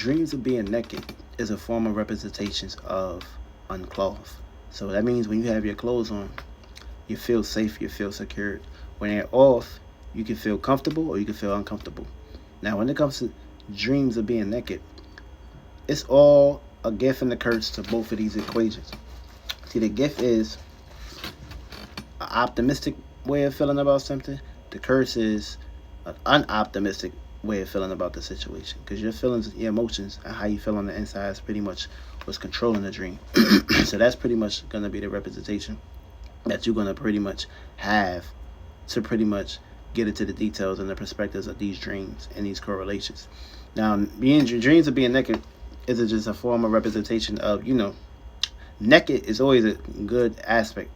Dreams of being naked is a form of representations of unclothed. So that means when you have your clothes on, you feel safe, you feel secured. When they're off, you can feel comfortable or you can feel uncomfortable. Now, when it comes to dreams of being naked, it's all a gift and a curse to both of these equations. See, the gift is an optimistic way of feeling about something. The curse is an unoptimistic way of feeling about the situation, because your feelings, your emotions, and how you feel on the inside is pretty much what's controlling the dream. So that's pretty much going to be the representation that you're going to pretty much have to pretty much get into the details and the perspectives of these dreams and these correlations. Now, dreams of being naked is just a form of representation of, naked is always a good aspect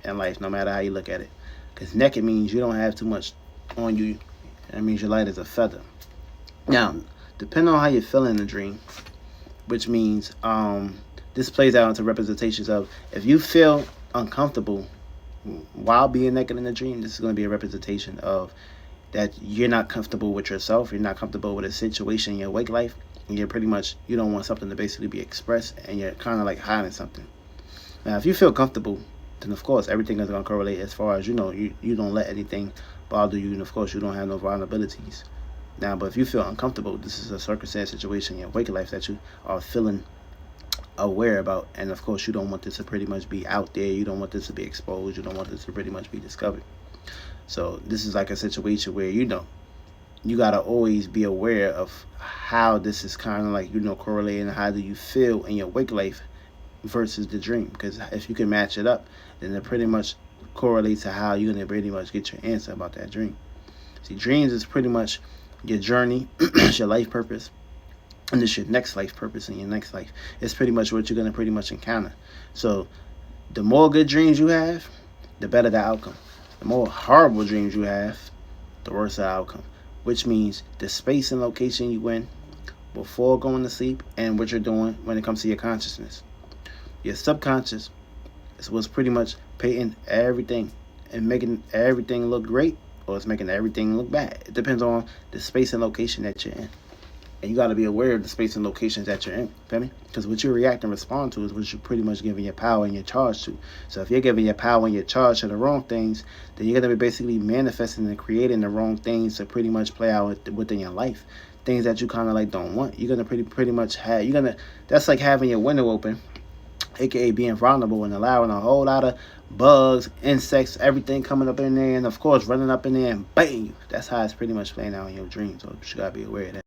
in life, no matter how you look at it. Because naked means you don't have too much on you. That means you're light as a feather. Now, depending on how you feel in the dream, which means this plays out into representations of, if you feel uncomfortable while being naked in the dream, this is going to be a representation of that you're not comfortable with yourself, you're not comfortable with a situation in your wake life, and you're pretty much, you don't want something to basically be expressed, and you're kind of like hiding something. Now, if you feel comfortable, then of course everything is going to correlate as far as, you don't let anything bother you, and of course you don't have no vulnerabilities. Now, but if you feel uncomfortable, this is a circumstance situation in your wake life that you are feeling aware about, and of course you don't want this to pretty much be out there, you don't want this to be exposed, you don't want this to pretty much be discovered. So this is like a situation where you gotta always be aware of how this is kind of like correlating. How do you feel in your wake life versus the dream? Because if you can match it up, then it pretty much correlates to how you're gonna pretty much get your answer about that dream. See, dreams is pretty much your journey, it's your life purpose, and it's your next life purpose in your next life. It's pretty much what you're going to pretty much encounter. So the more good dreams you have, the better the outcome. The more horrible dreams you have, the worse the outcome. Which means the space and location you in before going to sleep and what you're doing when it comes to your consciousness. Your subconscious is what's pretty much painting everything and making everything look great, or it's making everything look bad. It depends on the space and location that you're in. And you got to be aware of the space and locations that you're in, feel me? Because what you react and respond to is what you're pretty much giving your power and your charge to. So if you're giving your power and your charge to the wrong things, then you're going to be basically manifesting and creating the wrong things to pretty much play out within your life. Things that you kind of like don't want. You're going to pretty much have, that's like having your window open, aka being vulnerable and allowing a whole lot of bugs, insects, everything coming up in there, and of course running up in there and biting you. That's how it's pretty much playing out in your dreams. So you gotta be aware of that.